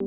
हर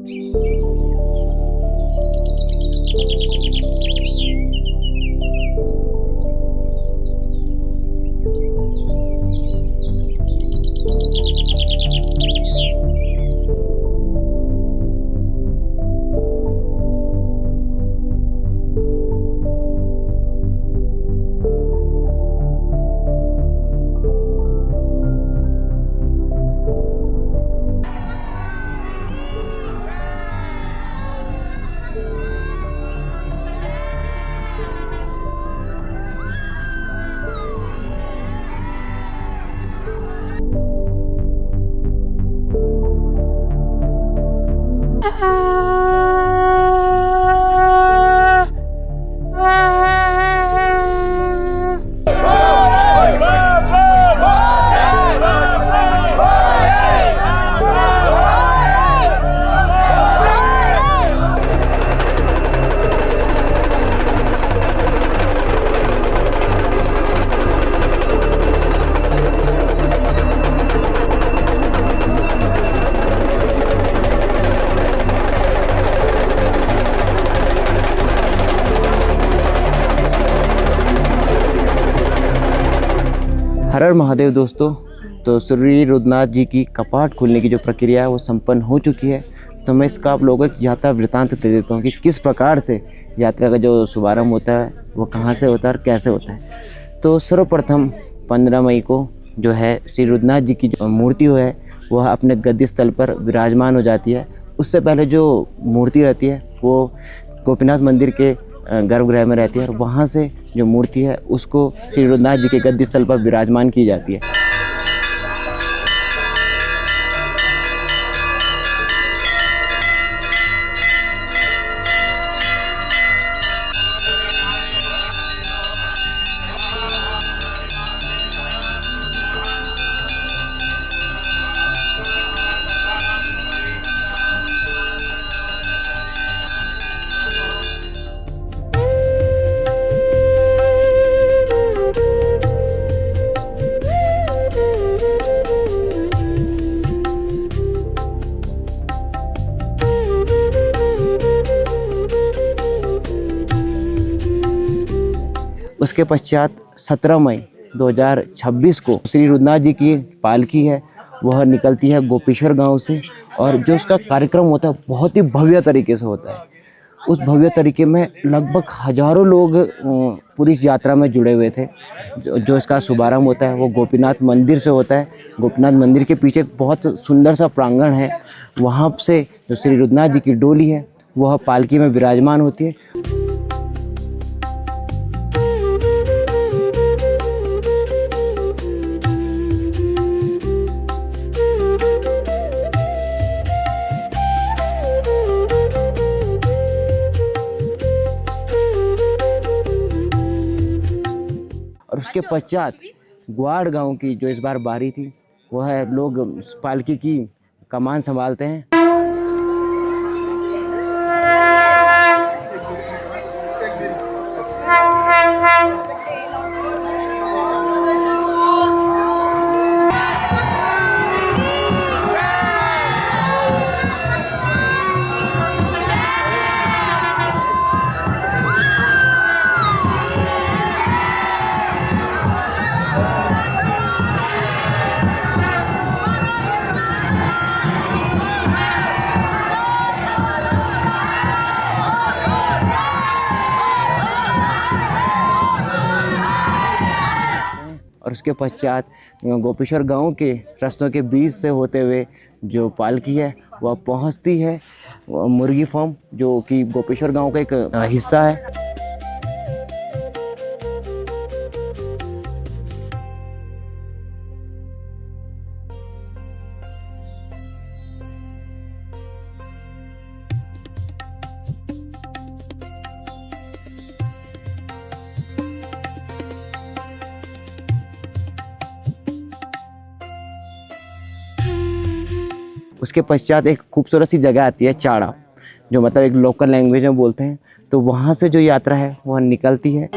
हर महादेव दोस्तों। तो श्री रुद्रनाथ जी की कपाट खुलने की जो प्रक्रिया है वो संपन्न हो चुकी है। तो मैं इसका आप लोगों को यात्रा वृतांत दे देता हूँ कि किस प्रकार से यात्रा का जो शुभारंभ होता है वो कहाँ से होता है और कैसे होता है। तो सर्वप्रथम 15 मई को जो है श्री रुद्रनाथ जी की जो मूर्ति है वह अपने गद्दी स्थल पर विराजमान हो जाती है। उससे पहले जो मूर्ति रहती है वो गोपीनाथ मंदिर के गर्भगृह में रहती है और वहाँ से जो मूर्ति है उसको श्री रुद्रनाथ जी के गद्दी स्थल पर विराजमान की जाती है। उसके पश्चात 17 मई 2026 को श्री रुद्रनाथ जी की पालकी है वह निकलती है गोपेश्वर गांव से और जो उसका कार्यक्रम होता है बहुत ही भव्य तरीके से होता है। उस भव्य तरीके में लगभग हजारों लोग पूरी इस यात्रा में जुड़े हुए थे। जो इसका शुभारंभ होता है वो गोपीनाथ मंदिर से होता है। गोपीनाथ मंदिर के पीछे एक बहुत सुंदर सा प्रांगण है, वहाँ से जो श्री रुद्रनाथ जी की डोली है वह पालकी में विराजमान होती है। और उसके पश्चात ग्वाड़ गांव की जो इस बार बारी थी वह लोग पालकी की कमान संभालते हैं। और उसके पश्चात गोपेश्वर गांव के रास्तों के बीच से होते हुए जो पालकी है वह पहुंचती है मुर्गी फार्म, जो कि गोपेश्वर गांव का एक हिस्सा है। उसके पश्चात एक खूबसूरत सी जगह आती है चाड़ा, जो मतलब एक लोकल लैंग्वेज में बोलते हैं। तो वहाँ से जो यात्रा है वह निकलती है।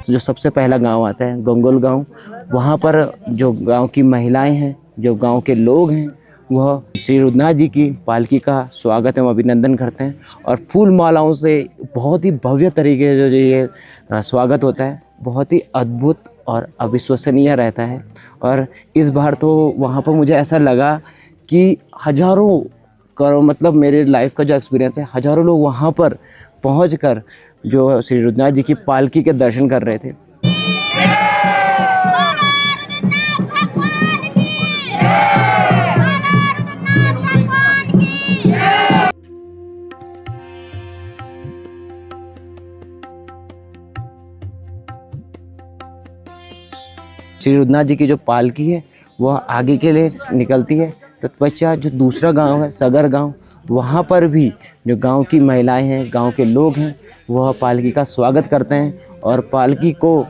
जो सबसे पहला गांव आता है गंगोल गांव, वहाँ पर जो गांव की महिलाएं हैं, जो गांव के लोग हैं, वह श्री रुद्रनाथ जी की पालकी का स्वागत एवं अभिनंदन करते हैं और फूल मालाओं से बहुत ही भव्य तरीके से जो ये स्वागत होता है, बहुत ही अद्भुत और अविश्वसनीय रहता है। और इस बार तो वहाँ पर मुझे ऐसा लगा कि हज़ारों करोड़, मतलब मेरे लाइफ का जो एक्सपीरियंस है, हज़ारों लोग वहाँ पर पहुँचकर जो श्री रुद्रनाथ जी की पालकी के दर्शन कर रहे थे। श्री रुद्रनाथ जी की जो पालकी है वह आगे के लिए निकलती है। तत्पश्चात जो दूसरा गांव है सगर गांव, वहाँ पर भी जो गांव की महिलाएं हैं, गांव के लोग हैं, वह पालकी का स्वागत करते हैं और पालकी को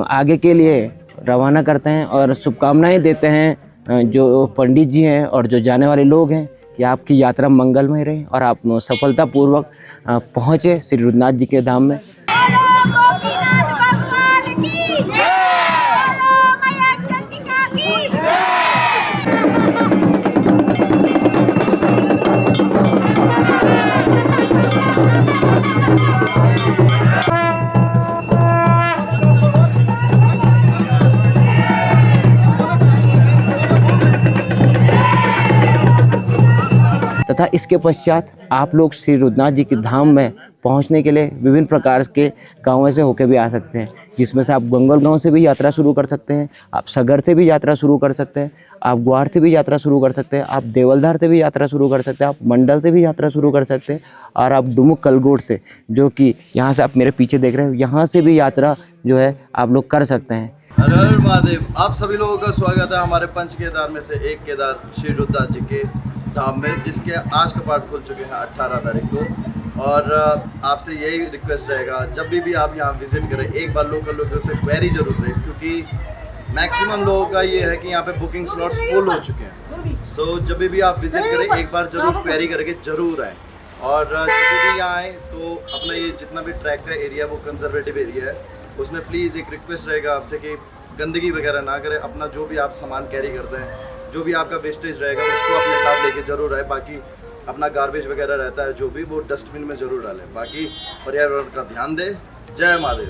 आगे के लिए रवाना करते हैं और शुभकामनाएं देते हैं जो पंडित जी हैं और जो जाने वाले लोग हैं कि आपकी यात्रा मंगलमय रहे और आप सफलतापूर्वक पहुँचे श्री रुद्रनाथ जी के धाम में। तथा इसके पश्चात आप लोग श्री रुद्रनाथ जी के धाम में पहुंचने के लिए विभिन्न प्रकार के गाँवों से होकर भी आ सकते हैं, जिसमें से आप गंगोल गांव से भी यात्रा शुरू कर सकते हैं, आप सगर से भी यात्रा शुरू कर सकते हैं, आप ग्वाड़ से भी यात्रा शुरू कर सकते हैं, आप देवलधार से भी यात्रा शुरू कर सकते हैं, आप मंडल से भी यात्रा शुरू कर सकते हैं और आप डुमुक कलगोट से, जो कि यहाँ से आप मेरे पीछे देख रहे हो, यहाँ से भी यात्रा जो है आप लोग कर सकते हैं। हर हर महादेव। आप सभी लोगों का स्वागत है हमारे पंच केदार में से एक केदार श्री रुद्रनाथ जी के धाम में, जिसके आज कपाट खुल चुके हैं 18 तारीख को। और आपसे यही रिक्वेस्ट रहेगा, जब भी आप यहाँ विजिट करें एक बार लोकल लोगों से क्वेरी जरूर करें, क्योंकि मैक्सिमम लोगों का ये है कि यहाँ पे बुकिंग स्लॉट्स फुल हो चुके हैं। सो जब भी आप विजिट करें एक बार जरूर क्वेरी करके जरूर आएँ। और जब भी यहाँ आएँ तो अपना ये जितना भी ट्रैक का एरिया वो कंजर्वेटिव एरिया है, उसमें प्लीज़ एक रिक्वेस्ट रहेगा आपसे कि गंदगी वगैरह ना करें। अपना जो भी आप सामान कैरी करते हैं, जो भी आपका वेस्टेज रहेगा उसको अपने साथ लेके जरूर आए। बाकी अपना गार्बेज वगैरह रहता है जो भी, वो डस्टबिन में जरूर डालें। बाकी पर्यावरण का ध्यान दें। जय महादेव।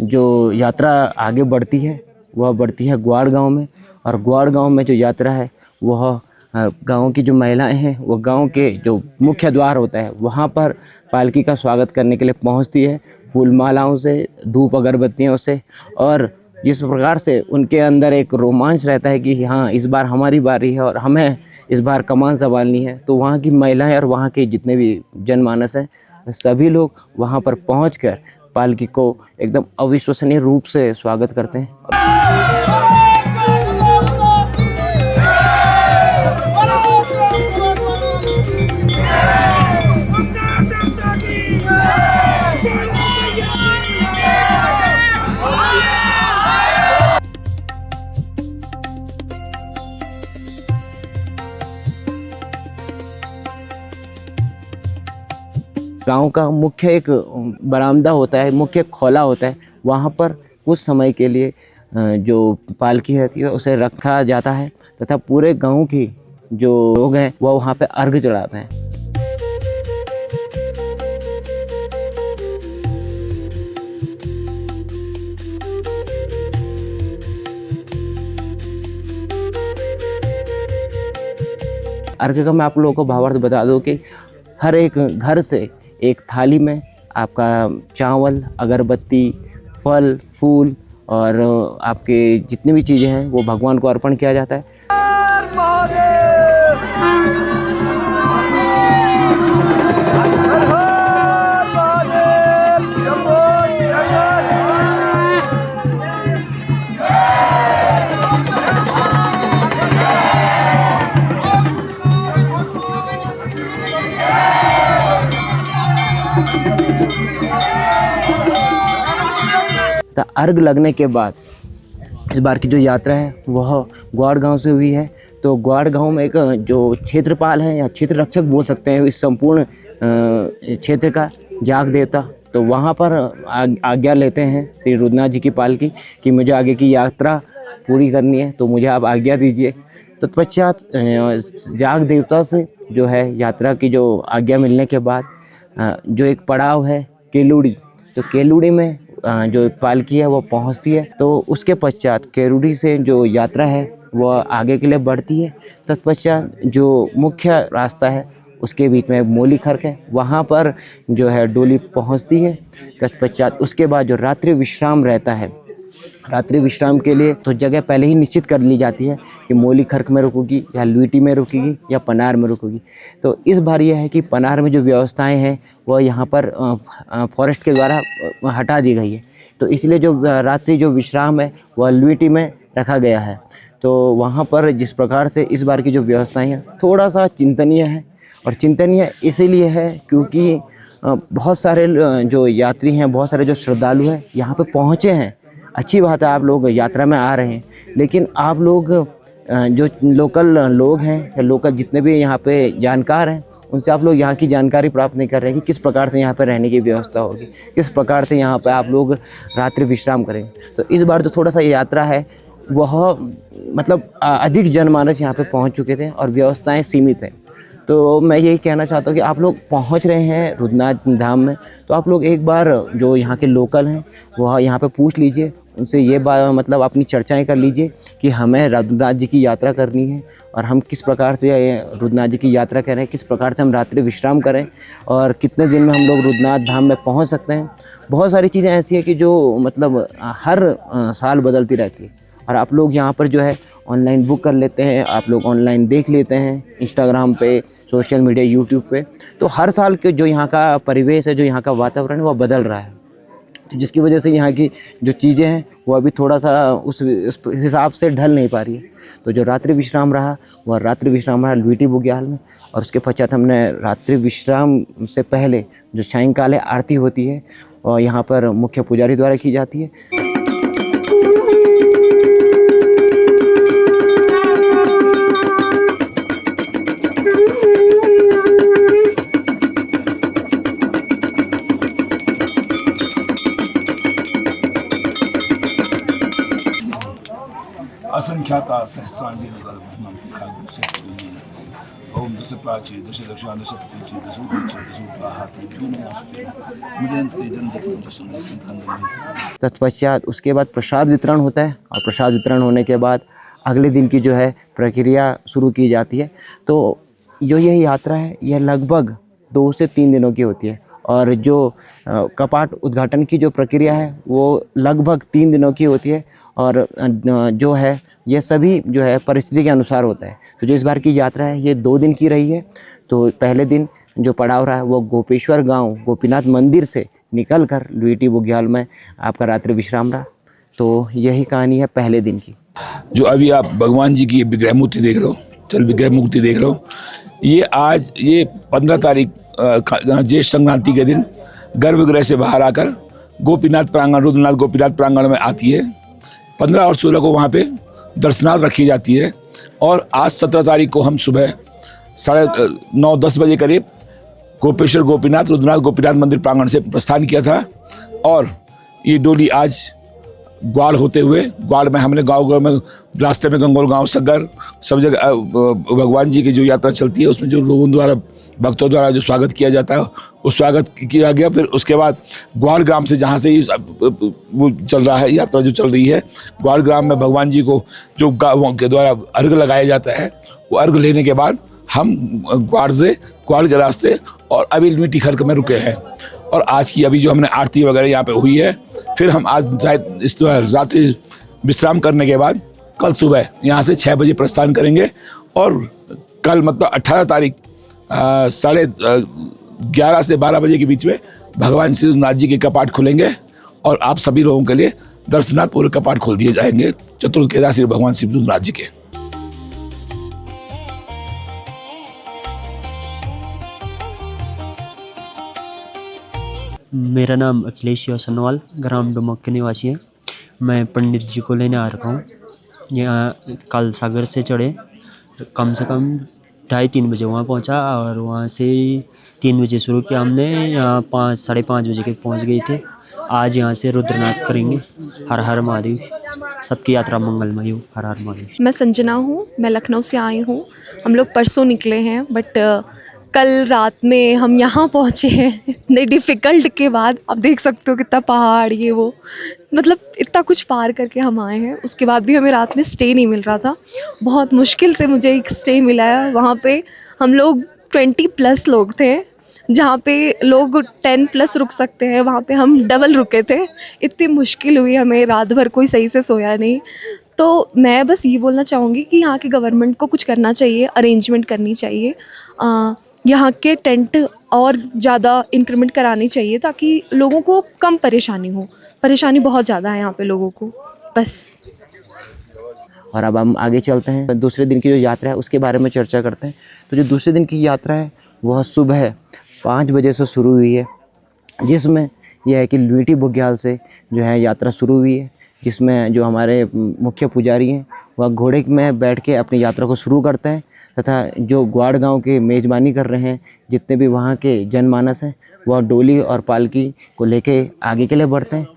जो यात्रा आगे बढ़ती है वह बढ़ती है ग्वाड़ गांव में, और ग्वाड़ गांव में जो यात्रा है वह गांव की जो महिलाएं हैं वो गांव के जो मुख्य द्वार होता है वहां पर पालकी का स्वागत करने के लिए पहुंचती है, फूल मालाओं से, धूप अगरबत्तियों से। और जिस प्रकार से उनके अंदर एक रोमांच रहता है कि हाँ इस बार हमारी बारी है और हमें इस बार कमान संभालनी है, तो वहाँ की महिलाएं और वहाँ के जितने भी जनमानस हैं सभी लोग वहाँ पर पहुँचकर पालकी को एकदम अविश्वसनीय रूप से स्वागत करते हैं। गांव का मुख्य एक बरामदा होता है, मुख्य खोला होता है, वहाँ पर कुछ समय के लिए जो पालकी रहती है उसे रखा जाता है तथा पूरे गांव की जो लोग हैं वह वहाँ पे अर्घ चढ़ाते हैं। अर्घ का मैं आप लोगों को भावार्थ बता दूं कि हर एक घर से एक थाली में आपका चावल, अगरबत्ती, फल, फूल और आपके जितनी भी चीज़ें हैं वो भगवान को अर्पण किया जाता है। अर्घ लगने के बाद इस बार की जो यात्रा है वह ग्वाड़ गांव से हुई है तो ग्वाड़ गांव में एक जो क्षेत्रपाल है या क्षेत्र रक्षक बोल सकते हैं इस संपूर्ण क्षेत्र का, जाग देवता, तो वहाँ पर आज्ञा लेते हैं श्री रुद्रनाथ जी की पालकी कि मुझे आगे की यात्रा पूरी करनी है, तो मुझे आप आज्ञा दीजिए। तत्पश्चात जाग देवता से जो है यात्रा की जो आज्ञा मिलने के बाद जो एक पड़ाव है केलुड़ी, तो केलुड़ी में जो पालकी है वो पहुंचती है। तो उसके पश्चात केलुड़ी से जो यात्रा है वह आगे के लिए बढ़ती है। तत्पश्चात जो मुख्य रास्ता है उसके बीच में मोली खर्क है, वहाँ पर जो है डोली पहुँचती है। तत्पश्चात उसके बाद जो रात्रि विश्राम रहता है, रात्रि विश्राम के लिए तो जगह पहले ही निश्चित कर ली जाती है कि मोली खर्क में रुकेगी या लुईटी में रुकेगी या पनार में रुकेगी। तो इस बार यह है कि पनार में जो व्यवस्थाएं हैं वह यहाँ पर फॉरेस्ट के द्वारा हटा दी गई है, तो इसलिए जो रात्रि जो विश्राम है वह लुईटी में रखा गया है। तो वहाँ पर जिस प्रकार से इस बार की जो व्यवस्थाएँ हैं थोड़ा सा चिंतनीय है, और चिंतनीय इसीलिए है क्योंकि बहुत सारे जो यात्री हैं, बहुत सारे जो श्रद्धालु हैं यहाँ पे पहुँचे हैं। अच्छी बात है, आप लोग यात्रा में आ रहे हैं, लेकिन आप लोग जो लोकल लोग हैं या लोकल जितने भी यहाँ पे जानकार हैं उनसे आप लोग यहाँ की जानकारी प्राप्त नहीं कर रहे हैं कि किस प्रकार से यहाँ पे रहने की व्यवस्था होगी, किस प्रकार से यहाँ पे आप लोग रात्रि विश्राम करेंगे। तो इस बार जो थोड़ा सा यात्रा है वह मतलब अधिक जनमानस यहाँ पे पहुँच चुके थे और व्यवस्थाएँ सीमित हैं। तो मैं यही कहना चाहता हूँ कि आप लोग पहुँच रहे हैं रुद्रनाथ धाम में, तो आप लोग एक बार जो यहाँ के लोकल हैं वह यहाँ पे पूछ लीजिए, उनसे ये बात मतलब अपनी चर्चाएं कर लीजिए कि हमें रुद्रनाथ जी की यात्रा करनी है और हम किस प्रकार से रुद्रनाथ जी की यात्रा करें, किस प्रकार से हम रात्रि विश्राम करें और कितने दिन में हम लोग रुद्रनाथ धाम में पहुँच सकते हैं। बहुत सारी चीज़ें ऐसी हैं कि जो मतलब हर साल बदलती रहती है, और आप लोग यहाँ पर जो है ऑनलाइन बुक कर लेते हैं, आप लोग ऑनलाइन देख लेते हैं इंस्टाग्राम पे, सोशल मीडिया, यूट्यूब पे। तो हर साल के जो यहाँ का परिवेश है, जो यहाँ का वातावरण है वह बदल रहा है, तो जिसकी वजह से यहाँ की जो चीज़ें हैं वो अभी थोड़ा सा उस हिसाब से ढल नहीं पा रही है। तो जो रात्रि विश्राम रहा वह रात्रि विश्राम रहा लुईटी बुग्याल में, और उसके पश्चात हमने रात्रि विश्राम से पहले जो सायंकाल आरती होती है और यहाँ पर मुख्य पुजारी द्वारा की जाती है। असंख्याता सहस्रांजी ओम दश प्राची दश दक्षा दश प्रतीची दशोदीची दशोद्वाहाती तत्पश्चात उसके बाद प्रसाद वितरण होता है, और प्रसाद वितरण होने के बाद अगले दिन की जो है प्रक्रिया शुरू की जाती है। तो जो यह यात्रा है यह लगभग 2 से 3 दिनों की होती है, और जो कपाट उद्घाटन की जो प्रक्रिया है वो लगभग 3 दिनों की होती है, और जो है ये सभी जो है परिस्थिति के अनुसार होता है। तो जो इस बार की यात्रा है ये 2 दिन की रही है। तो पहले दिन जो पड़ाव रहा है वो गोपेश्वर गांव गोपीनाथ मंदिर से निकल कर लुईटी बुग्याल में आपका रात्रि विश्राम रहा। तो यही कहानी है पहले दिन की। जो अभी आप भगवान जी की विग्रह मूर्ति देख रहे हो, चल विग्रह मूर्ति देख रहे हो, ये आज ये 15 तारीख ज्येष्ठ संक्रांति के दिन गर्भगृह से बाहर आकर गोपीनाथ प्रांगण, रुद्रनाथ गोपीनाथ प्रांगण में आती है। 15 और 16 को वहाँ पे दर्शनार्थ रखी जाती है, और आज 17 तारीख को हम सुबह 9:30-10 बजे करीब गोपेश्वर गोपीनाथ रुद्रनाथ गोपीनाथ मंदिर प्रांगण से प्रस्थान किया था। और ये डोली आज ग्वाड़ होते हुए, ग्वाड़ में हमने गाँव में रास्ते में गंगौर गांव, सगर, सब जगह भगवान जी की जो यात्रा चलती है उसमें जो लोगों द्वारा, भक्तों द्वारा जो स्वागत किया जाता है वो स्वागत किया गया। फिर उसके बाद ग्वाड़ ग्राम से, जहाँ से वो चल रहा है यात्रा जो चल रही है, ग्वाड़ ग्राम में भगवान जी को जो गाँव के द्वारा अर्घ लगाया जाता है, वो अर्घ लेने के बाद हम ग्वाड़ से, ग्वाड़ के रास्ते और अभी लुईटी खर्क में रुके हैं। और आज की अभी जो हमने आरती वगैरह यहाँ पे हुई है, फिर हम आज इस रात्रि विश्राम करने के बाद कल सुबह यहाँ से 6 बजे प्रस्थान करेंगे, और कल मतलब 18 तारीख 11:30 से 12 बजे के बीच में भगवान श्री रुद्रनाथ जी के कपाट खुलेंगे, और आप सभी लोगों के लिए दर्शनार्थ पूरे कपाट खोल दिए जाएंगे चतुर्थ केदार श्री भगवान श्री रुद्रनाथ जी के। मेरा नाम अखिलेश योसनवाल, ग्राम डुमक के निवासी है। मैं पंडित जी को लेने आ रखा हूँ। यहाँ कल सागर से चढ़े कम से कम 2:30-3 बजे वहाँ पहुँचा और वहाँ से 3 बजे शुरू किया हमने। यहाँ 5-5:30 बजे के पहुँच गए थे। आज यहाँ से रुद्रनाथ करेंगे। हर हर महादेव, सबकी यात्रा मंगलमय हो। हर हर महादेव। मैं संजना हूँ, मैं लखनऊ से आई हूँ। हम लोग परसों निकले हैं बट कल रात में हम यहाँ पहुँचे हैं इतने डिफ़िकल्ट के बाद। आप देख सकते हो कितना पहाड़ ये वो, मतलब इतना कुछ पार करके हम आए हैं। उसके बाद भी हमें रात में स्टे नहीं मिल रहा था। बहुत मुश्किल से मुझे एक स्टे मिला है। वहाँ पे हम लोग 20+ लोग थे, जहाँ पे लोग 10+ रुक सकते हैं, वहाँ पे हम डबल रुके थे। इतनी मुश्किल हुई हमें, रात भर कोई सही से सोया नहीं। तो मैं बस ये बोलना चाहूँगी कि यहाँ के गवर्नमेंट को कुछ करना चाहिए, अरेंजमेंट करनी चाहिए। यहाँ के टेंट और ज़्यादा इंक्रीमेंट करानी चाहिए ताकि लोगों को कम परेशानी हो। परेशानी बहुत ज़्यादा है यहाँ पे लोगों को, बस। और अब हम आगे चलते हैं, दूसरे दिन की जो यात्रा है उसके बारे में चर्चा करते हैं। तो जो दूसरे दिन की यात्रा है वह सुबह 5 बजे से शुरू हुई है, जिसमें यह है कि लुईटी बुग्याल से जो है यात्रा शुरू हुई है, जिसमें जो हमारे मुख्य पुजारी हैं वह घोड़े में बैठ के अपनी यात्रा को शुरू करते हैं, तथा जो ग्वाड़ गांव के मेज़बानी कर रहे हैं, जितने भी वहाँ के जनमानस हैं, वह डोली और पालकी को लेके आगे के लिए बढ़ते हैं।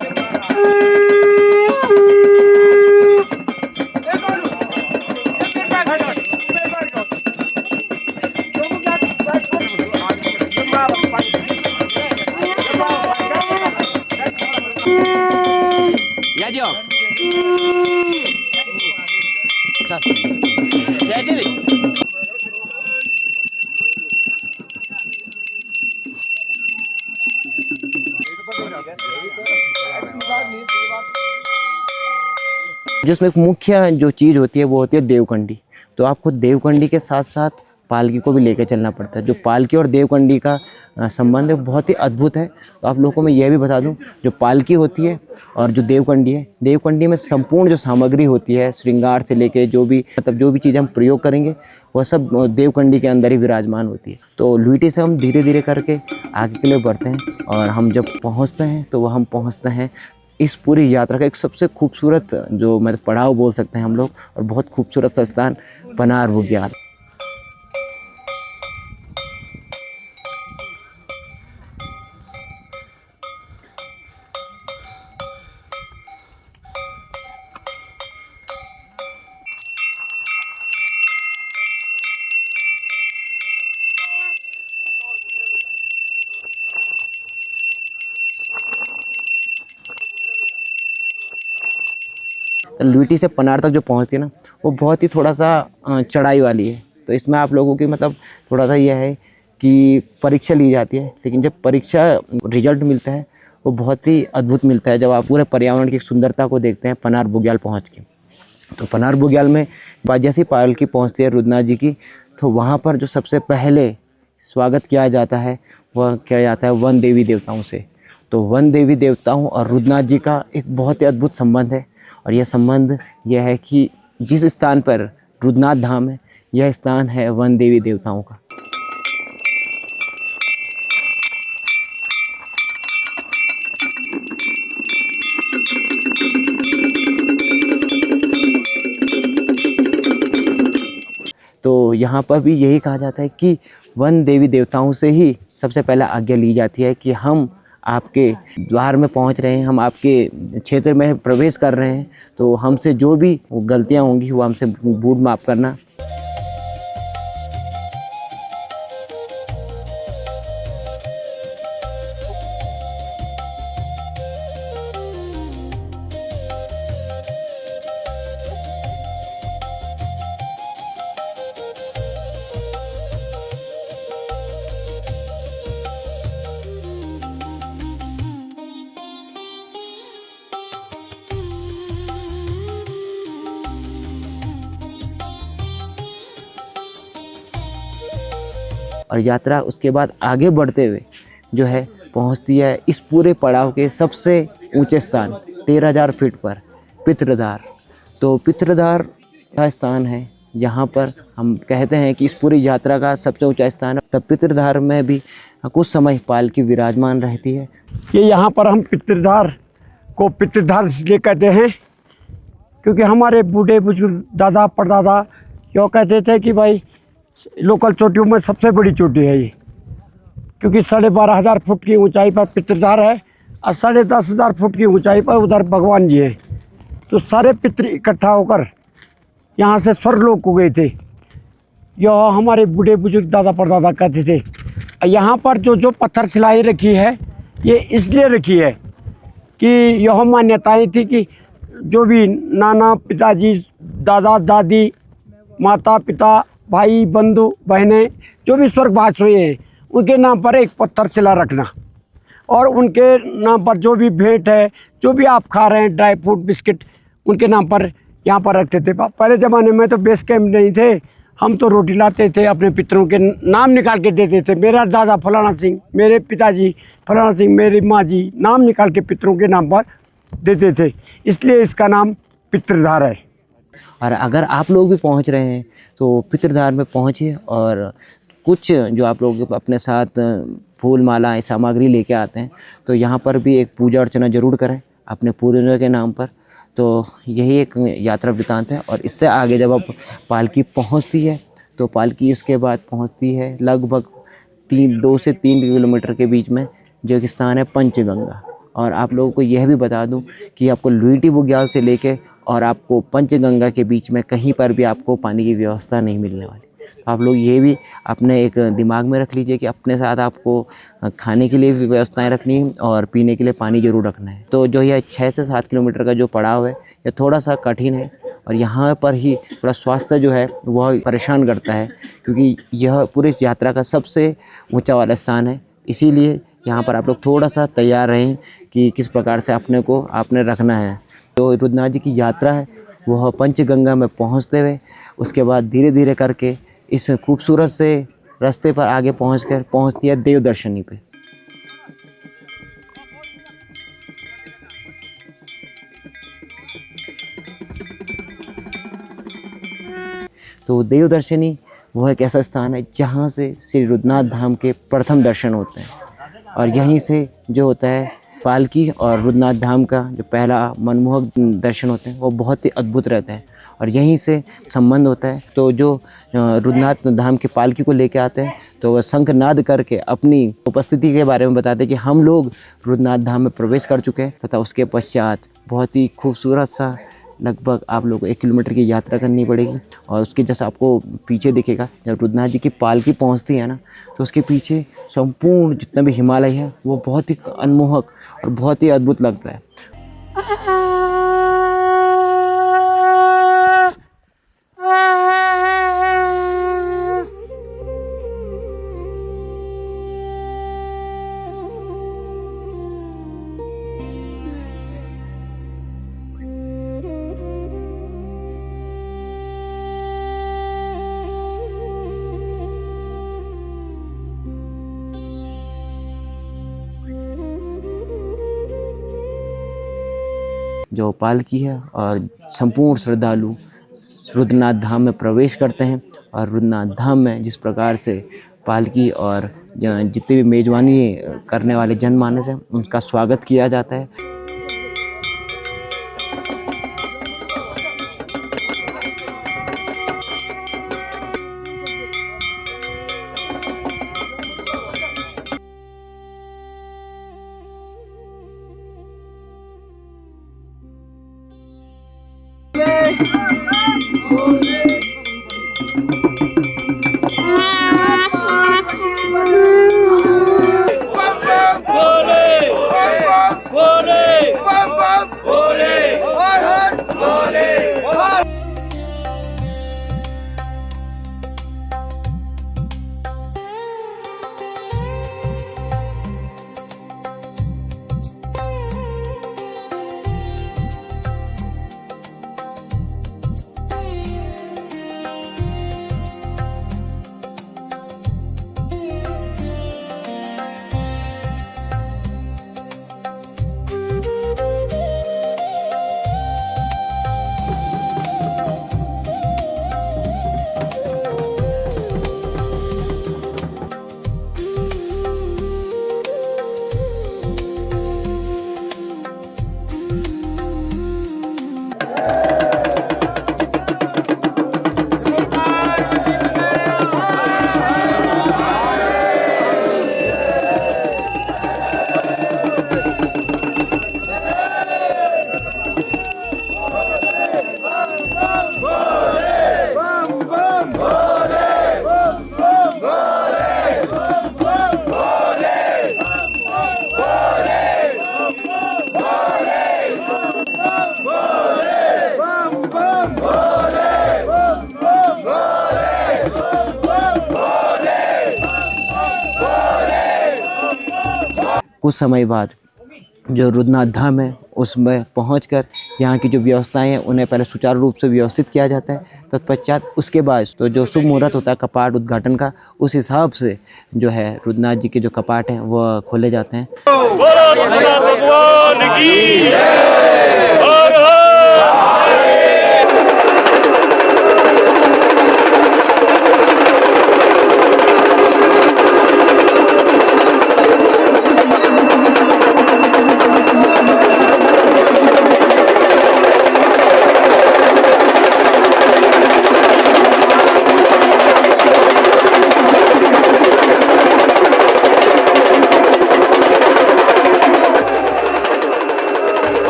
जिसमें एक मुख्य जो चीज़ होती है वो होती है देवकंडी। तो आपको देवकंडी के साथ साथ पालकी को भी लेकर चलना पड़ता है। जो पालकी और देवकंडी का संबंध है बहुत ही अद्भुत है। तो आप लोगों को मैं यह भी बता दूं, जो पालकी होती है और जो देवकंडी है, देवकंडी में संपूर्ण जो सामग्री होती है, श्रृंगार से लेके जो भी चीज़ हम प्रयोग करेंगे वह सब देवकंडी के अंदर ही विराजमान होती है। तो लुईटी से हम धीरे धीरे करके आगे के लिए बढ़ते हैं और हम जब पहुँचते हैं तो वह हम पहुँचते हैं इस पूरी यात्रा का एक सबसे खूबसूरत जो मतलब पड़ाव बोल सकते हैं हम लोग, और बहुत खूबसूरत सा स्थान पनार बुग्याल। लुईटी से पनार तक जो पहुंचती है ना, वो बहुत ही थोड़ा सा चढ़ाई वाली है। तो इसमें आप लोगों की मतलब थोड़ा सा यह है कि परीक्षा ली जाती है, लेकिन जब परीक्षा रिजल्ट मिलता है वो बहुत ही अद्भुत मिलता है, जब आप पूरे पर्यावरण की सुंदरता को देखते हैं पनार बुग्याल पहुँच के। तो पनार बुग्याल में जैसे पालकी पहुँचती है रुद्रनाथ जी की, तो वहाँ पर जो सबसे पहले स्वागत किया जाता है वह किया जाता है वन देवी देवताओं से। तो वन देवी देवताओं और रुद्रनाथ जी का एक बहुत ही अद्भुत संबंध है, और यह संबंध यह है कि जिस स्थान पर रुद्रनाथ धाम है, यह स्थान है वन देवी देवताओं का। तो यहाँ पर भी यही कहा जाता है कि वन देवी देवताओं से ही सबसे पहले आज्ञा ली जाती है कि हम आपके द्वार में पहुंच रहे हैं, हम आपके क्षेत्र में प्रवेश कर रहे हैं, तो हमसे जो भी गलतियां होंगी वो हमसे बूढ़ माफ़ करना। और यात्रा उसके बाद आगे बढ़ते हुए जो है पहुंचती है इस पूरे पड़ाव के सबसे ऊंचे स्थान 13,000 फीट पर पितृद्वार। तो पितृद्वार का स्थान है जहां पर हम कहते हैं कि इस पूरी यात्रा का सबसे ऊंचा स्थान है। तब पितृद्वार में भी कुछ समय पालकी विराजमान रहती है। ये यहाँ पर हम पितृद्वार को पितृद्वार इसलिए कहते हैं क्योंकि हमारे बूढ़े बुजुर्ग दादा परदादा यो कहते थे कि भाई लोकल चोटियों में सबसे बड़ी चोटी है ये, क्योंकि 12,500 फुट की ऊंचाई पर पितृधार है और 10,500 फुट की ऊंचाई पर उधर भगवान जी हैं। तो सारे पितृ इकट्ठा होकर यहाँ से स्वर्गलोक को गए थे। यह हमारे बूढ़े बुजुर्ग दादा परदादा कहते थे। यहाँ पर जो पत्थर सिलाई रखी है ये इसलिए रखी है कि यह मान्यताएं थी कि जो भी नाना पिताजी दादा दादी माता पिता भाई बंधु बहनें जो भी स्वर्गवास हुए हैं उनके नाम पर एक पत्थर शिला रखना, और उनके नाम पर जो भी भेंट है जो भी आप खा रहे हैं ड्राई फ्रूट बिस्किट उनके नाम पर यहाँ पर रखते थे। पहले ज़माने में तो बेस कैंप नहीं थे, हम तो रोटी लाते थे, अपने पितरों के नाम निकाल के देते थे। मेरा दादा फलाना सिंह, मेरे पिताजी फलाना सिंह, मेरी माँ जी नाम निकाल के पितरों के नाम पर देते थे, इसलिए इसका नाम पितृधार है। और अगर आप लोग भी पहुंच रहे हैं तो पितृधार में पहुंचिए और कुछ जो आप लोग अपने साथ फूल मालाएँ सामग्री लेके आते हैं तो यहाँ पर भी एक पूजा अर्चना ज़रूर करें अपने पूर्वजों के नाम पर। तो यही एक यात्रा वृतांत है। और इससे आगे जब अब पालकी पहुँचती है तो पालकी इसके बाद पहुँचती है लगभग 2 से 3 किलोमीटर के बीच में जो एक स्थान है पंचगंगा। और आप लोगों को यह भी बता दूं कि आपको लुईटी बुग्याल से लेके और आपको पंचगंगा के बीच में कहीं पर भी आपको पानी की व्यवस्था नहीं मिलने वाली। तो आप लोग ये भी अपने एक दिमाग में रख लीजिए कि अपने साथ आपको खाने के लिए भी व्यवस्थाएं रखनी है और पीने के लिए पानी ज़रूर रखना है। तो जो यह 6 से 7 किलोमीटर का जो पड़ाव है यह थोड़ा सा कठिन है और यहाँ पर ही थोड़ा स्वास्थ्य जो है वह परेशान करता है, क्योंकि यह पूरी इस यात्रा का सबसे ऊँचा वाला स्थान है। इसीलिए यहाँ पर आप लोग थोड़ा सा तैयार रहें कि किस प्रकार से अपने को आपने रखना है। तो रुद्रनाथ जी की यात्रा है वह पंचगंगा में पहुँचते हुए उसके बाद धीरे धीरे करके इस खूबसूरत से रास्ते पर आगे पहुँचती है देवदर्शनी पे। तो देवदर्शनी वह एक ऐसा स्थान है जहाँ से श्री रुद्रनाथ धाम के प्रथम दर्शन होते हैं और यहीं से जो होता है पालकी और रुद्रनाथ धाम का जो पहला मनमोहक दर्शन होते हैं वो बहुत ही अद्भुत रहता है और यहीं से संबंध होता है। तो जो रुद्रनाथ धाम की पालकी को लेके आते हैं तो वह शंखनाद करके अपनी उपस्थिति के बारे में बताते हैं कि हम लोग रुद्रनाथ धाम में प्रवेश कर चुके हैं तथा उसके पश्चात बहुत ही खूबसूरत सा लगभग आप लोग को 1 किलोमीटर की यात्रा करनी पड़ेगी। और उसके जैसा आपको पीछे दिखेगा जब रुद्रनाथ जी की पालकी पहुंचती है ना तो उसके पीछे संपूर्ण जितना भी हिमालय है वो बहुत ही अनमोहक और बहुत ही अद्भुत लगता है। जो पालकी है और संपूर्ण श्रद्धालु रुद्रनाथ धाम में प्रवेश करते हैं और रुद्रनाथ धाम में जिस प्रकार से पालकी और जितने भी मेज़बानी करने वाले जनमानस हैं उनका स्वागत किया जाता है। कुछ समय बाद जो रुद्रनाथ धाम है उसमें पहुंचकर यहाँ की जो व्यवस्थाएं हैं उन्हें पहले सुचारू रूप से व्यवस्थित किया जाता है। तत्पश्चात उसके बाद तो जो शुभ मुहूर्त होता है कपाट उद्घाटन का, उस हिसाब से जो है रुद्रनाथ जी के जो कपाट हैं वह खोले जाते हैं।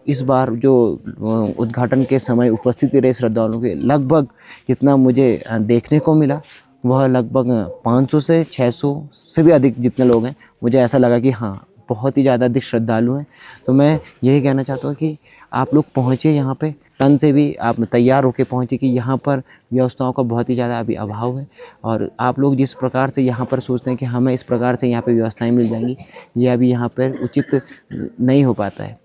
इस बार जो उद्घाटन के समय उपस्थिति रहे श्रद्धालुओं के लगभग जितना मुझे देखने को मिला वह लगभग 500 से 600 से भी अधिक जितने लोग हैं, मुझे ऐसा लगा कि हाँ बहुत ही ज़्यादा अधिक श्रद्धालु हैं। तो मैं यही कहना चाहता हूँ कि आप लोग पहुँचे यहाँ पे, तन से भी आप तैयार होकर पहुँचे कि यहाँ पर व्यवस्थाओं का बहुत ही ज़्यादा अभी अभाव है। और आप लोग जिस प्रकार से यहाँ पर सोचते हैं कि हमें इस प्रकार से यहाँ पे व्यवस्थाएं मिल जाएंगी, ये अभी यहाँ पर उचित नहीं हो पाता है।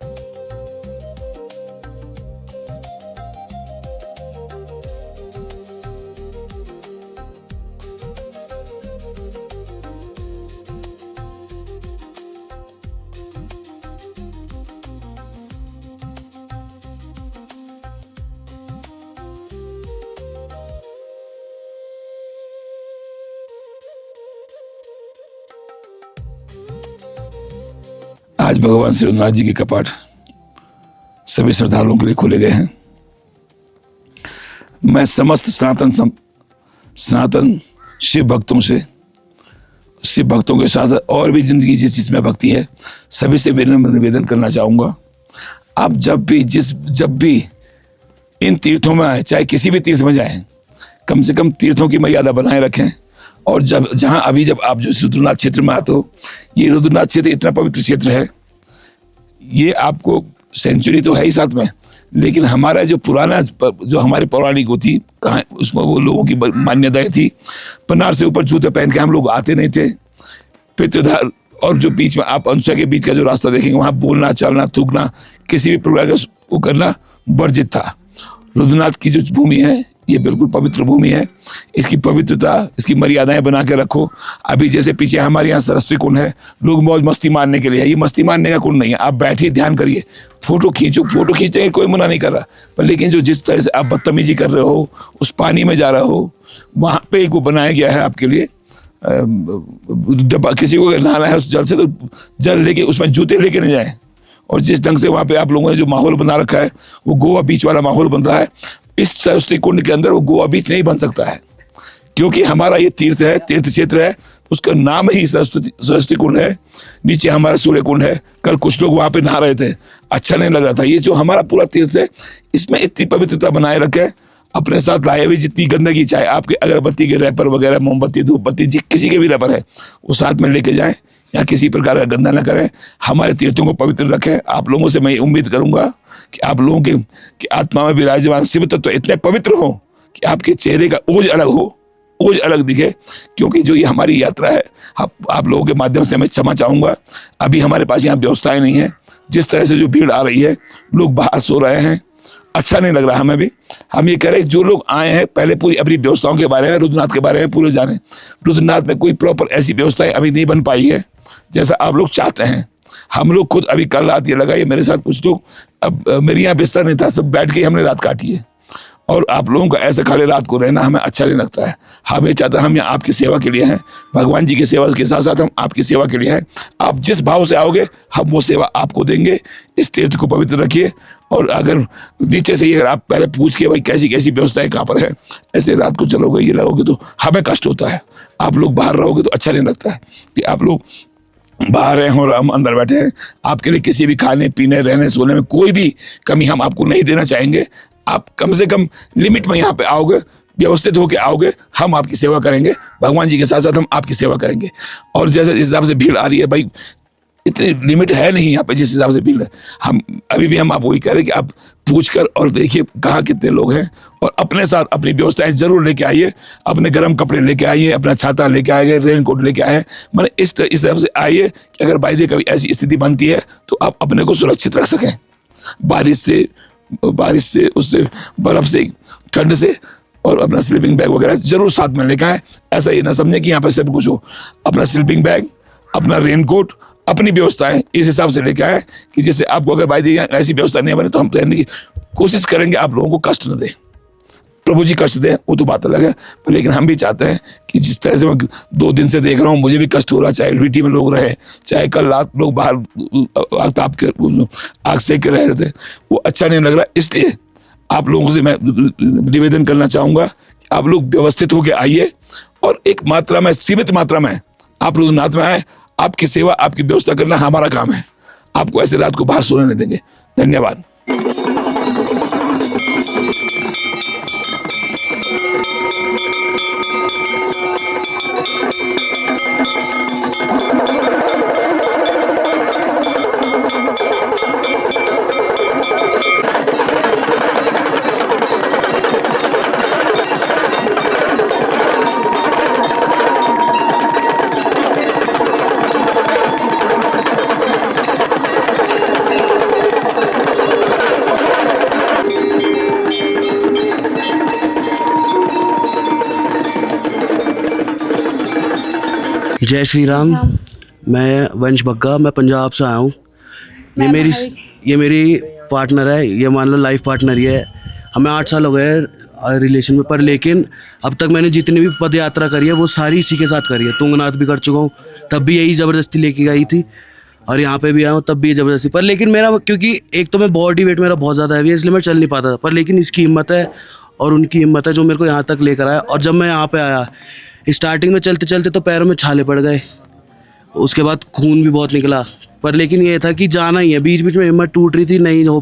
आज भगवान श्री रुद्रनाथ जी के कपाट सभी श्रद्धालुओं के लिए खोले गए हैं। मैं समस्त सनातन शिव भक्तों के साथ और भी जिंदगी जिस जिसमें भक्ति है सभी से विनम्र निवेदन करना चाहूँगा। आप जब भी इन तीर्थों में आए, चाहे किसी भी तीर्थ में जाएं, कम से कम तीर्थों की मर्यादा बनाए रखें। और जब आप जो रुद्रनाथ क्षेत्र में आते हो, ये रुद्रनाथ क्षेत्र इतना पवित्र क्षेत्र है, ये आपको सेंचुरी तो है ही साथ में, लेकिन हमारा जो पुराना जो हमारे पौराणिक होती कहाँ उसमें वो लोगों की मान्यताएं थी, पन्नार से ऊपर जूते पहन के हम लोग आते नहीं थे। पितृधार और जो बीच में आप अनुसया के बीच का जो रास्ता देखेंगे वहाँ बोलना, चलना, थूकना, किसी भी प्रकार का वो करना वर्जित था। रुद्रनाथ की जो भूमि है ये बिल्कुल पवित्र भूमि है। इसकी पवित्रता, इसकी मर्यादाएं बना के रखो। अभी जैसे पीछे हमारे यहाँ सरस्वती कुंड है, लोग मौज मस्ती मारने के लिए है, ये मस्ती मारने का कुंड नहीं है। आप बैठिए, ध्यान करिए, फोटो खींचो, फोटो खींचने के कोई मना नहीं कर रहा, पर लेकिन जो जिस तरह से आप बदतमीजी कर रहे हो, उस पानी में जा रहे हो, वहाँ पे एक वो बनाया गया है आपके लिए डब्बा। किसी को नहाना है उस जल से तो जल लेके उसमें जूते लेके नहीं जाए। और जिस ढंग से वहाँ पे आप लोगों ने जो माहौल बना रखा है वो गोवा बीच वाला माहौल बन रहा है। इस सरस्वती कुंड के अंदर वो गोवा बीच नहीं बन सकता है, क्योंकि हमारा ये तीर्थ है, तीर्थ क्षेत्र है, उसका नाम ही सरस्वती कुंड है। नीचे हमारा सूर्य कुंड है। कल कुछ लोग वहाँ पे नहा रहे थे, अच्छा नहीं लग रहा था। ये जो हमारा पूरा तीर्थ है इसमें इतनी पवित्रता बनाए रखे। अपने साथ लाए हुए जितनी गंदगी, चाहे आपके अगरबत्ती के रैपर वगैरह, मोमबत्ती, धूपबत्ती, किसी के भी रैपर है वो साथ में लेके जाएं, या किसी प्रकार का गंदा न करें। हमारे तीर्थों को पवित्र रखें। आप लोगों से मैं उम्मीद करूंगा कि आप लोगों की आत्मा में विराजमान शिव तत्व इतने पवित्र हो कि आपके चेहरे का ओज अलग हो, ओज अलग दिखे। क्योंकि जो ये हमारी यात्रा है, आप लोगों के माध्यम से मैं क्षमा चाहूँगा। अभी हमारे पास यहाँ व्यवस्थाएं नहीं है। जिस तरह से जो भीड़ आ रही है, लोग बाहर सो रहे हैं, अच्छा नहीं लग रहा हमें भी। हम ये कह रहे जो लोग आए हैं पहले पूरी अपनी व्यवस्थाओं के बारे में, रुद्रनाथ के बारे में पूरे जाने। रुद्रनाथ में कोई प्रॉपर ऐसी व्यवस्थाएं अभी नहीं बन पाई है जैसा आप लोग चाहते हैं। हम लोग खुद अभी कल रात ये लगा, ये मेरे साथ कुछ लोग, अब मेरे यहाँ बिस्तर नहीं था, सब बैठ के हमने रात काटी है। और आप लोगों का ऐसे खड़े रात को रहना हमें अच्छा नहीं लगता है। हम ये चाहते हैं, हम यहाँ आपकी सेवा के लिए हैं, भगवान जी की सेवा के साथ साथ हम आपकी सेवा के लिए हैं। आप जिस भाव से आओगे हम वो सेवा आपको देंगे। इस तीर्थ को पवित्र रखिए। और अगर नीचे से ये आप पहले पूछ के भाई कैसी कैसी व्यवस्थाएं कहाँ पर है, ऐसे रात को चलोगे ये लगोगे तो हमें कष्ट होता है। आप लोग बाहर रहोगे तो अच्छा नहीं लगता है कि आप लोग बाहर हैं और हम अंदर बैठे हैं। आपके लिए किसी भी खाने पीने, रहने सोने में कोई भी कमी हम आपको नहीं देना चाहेंगे। आप कम से कम लिमिट में यहाँ पे आओगे व्यवस्थित होकर आओगे, हम आपकी सेवा करेंगे, भगवान जी के साथ साथ हम आपकी सेवा करेंगे। और जैसे इस हिसाब से भीड़ आ रही है भाई, इतनी लिमिट है नहीं यहाँ पे जिस हिसाब से भीड़ है। हम अभी भी हम आप वही कह रहे हैं कि आप पूछ कर और देखिए कहाँ कितने लोग हैं, और अपने साथ अपनी व्यवस्थाएं जरूर लेके आइए। अपने गर्म कपड़े लेके आइए, अपना छाता लेके आइए, रेन कोट लेके आए, मैंने इस हिसाब से आइए कि अगर बाई द कभी ऐसी स्थिति बनती है तो आप अपने को सुरक्षित रख सकें, बारिश से, उससे, बर्फ से, ठंड से। और अपना स्लीपिंग बैग वगैरह जरूर साथ में लेके आए। ऐसा ही ना समझे कि यहाँ पर सब कुछ हो। अपना स्लीपिंग बैग, अपना रेनकोट, अपनी व्यवस्थाएं इस हिसाब से लेके आए कि जिससे आपको अगर बाई दी ऐसी व्यवस्था नहीं बने तो हम रहने की कोशिश करेंगे, आप लोगों को कष्ट न दें। प्रभु जी कष्ट दें वो तो बात अलग है, पर लेकिन हम भी चाहते हैं कि जिस तरह से मैं 2 दिन से देख रहा हूँ, मुझे भी कष्ट हो रहा है, चाहे यूनिटी में लोग रहे, चाहे कल रात लोग बाहर ताप के आग सेक के रह रहे थे, वो अच्छा नहीं लग रहा। इसलिए आप लोगों से मैं निवेदन करना चाहूँगा कि आप लोग व्यवस्थित होकर आइए, और एक मात्रा में, सीमित मात्रा में आप रुद्रनाथ में आए। आपकी सेवा, आपकी व्यवस्था करना हमारा काम है। आपको ऐसे रात को बाहर सोने नहीं देंगे। धन्यवाद। जय श्री राम। मैं वंश बग्गा, मैं पंजाब से आया हूँ। ये मेरी पार्टनर है, ये मान लो लाइफ पार्टनर ही है। हमें 8 साल हो गए रिलेशन में, पर लेकिन अब तक मैंने जितनी भी पद यात्रा करी है वो सारी इसी के साथ करी है। तुंगनाथ भी कर चुका हूँ, तब भी यही ज़बरदस्ती लेके गई थी, और यहाँ पे भी आया हूँ तब भी ज़बरदस्ती। पर लेकिन मेरा, क्योंकि एक तो मैं बॉडी वेट मेरा बहुत ज़्यादा हैवी है, इसलिए मैं चल नहीं पाता था। पर लेकिन इसकी हिम्मत है और उनकी हिम्मत है जो मेरे को यहाँ तक लेकर आया। और जब मैं यहाँ पे आया, स्टार्टिंग में चलते चलते तो पैरों में छाले पड़ गए, उसके बाद खून भी बहुत निकला। पर लेकिन ये था कि जाना ही है। बीच बीच में हिम्मत टूट रही थी, नहीं हो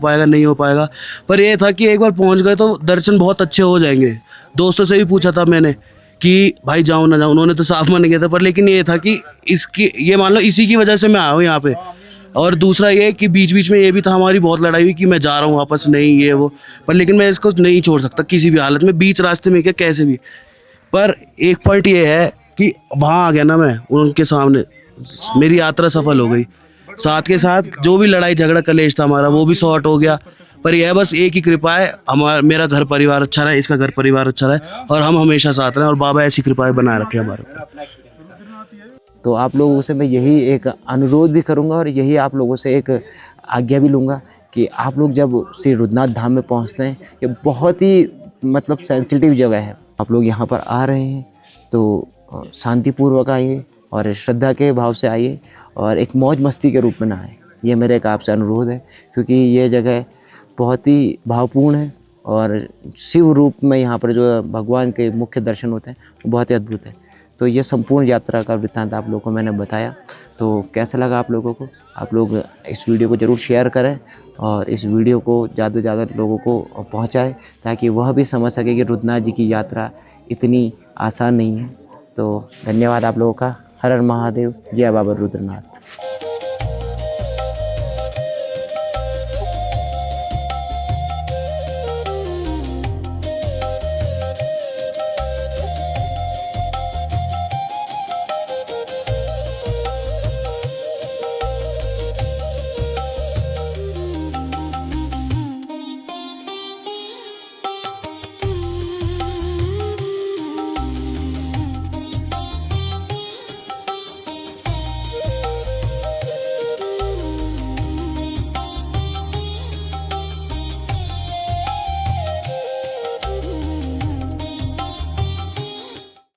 पाएगा। पर ये था कि एक बार पहुंच गए तो दर्शन बहुत अच्छे हो जाएंगे। दोस्तों से भी पूछा था मैंने कि भाई जाऊँ ना जाऊँ, उन्होंने तो साफ मना किया था। पर लेकिन ये था कि ये मान लो इसी की वजह से मैं आया हूँ यहाँ पे। और दूसरा ये कि बीच बीच में ये भी था, हमारी बहुत लड़ाई हुई कि मैं जा रहा हूँ वापस, नहीं ये वो। पर लेकिन मैं इसको नहीं छोड़ सकता किसी भी हालत में, बीच रास्ते में क्या कैसे भी। पर एक पॉइंट ये है कि वहाँ आ गया ना मैं उनके सामने, मेरी यात्रा सफल हो गई। साथ के साथ जो भी लड़ाई झगड़ा कलेश था हमारा वो भी सॉर्ट हो गया। पर यह बस एक ही कृपा है, मेरा घर परिवार अच्छा रहे, इसका घर परिवार अच्छा रहे, और हम हमेशा साथ रहें, और बाबा ऐसी कृपाएं बनाए रखे हमारे ऊपर। तो आप लोगों से मैं यही एक अनुरोध भी करूंगा और यही आप लोगों से एक आज्ञा भी लूँगा कि आप लोग जब श्री रुद्रनाथ धाम में पहुंचते हैं, ये बहुत ही मतलब सेंसिटिव जगह है। आप लोग यहाँ पर आ रहे हैं तो शांतिपूर्वक आइए और श्रद्धा के भाव से आइए, और एक मौज मस्ती के रूप में ना आए। ये मेरे एक आपसे अनुरोध है, क्योंकि ये जगह बहुत ही भावपूर्ण है, और शिव रूप में यहाँ पर जो भगवान के मुख्य दर्शन होते हैं वो बहुत ही अद्भुत है। तो ये संपूर्ण यात्रा का वृत्तांत आप लोगों को मैंने बताया। तो कैसा लगा आप लोगों को? आप लोग इस वीडियो को ज़रूर शेयर करें और इस वीडियो को ज़्यादा से ज़्यादा लोगों को पहुंचाएं, ताकि वह भी समझ सके कि रुद्रनाथ जी की यात्रा इतनी आसान नहीं है। तो धन्यवाद आप लोगों का। हर हर महादेव, जय बाबा रुद्रनाथ।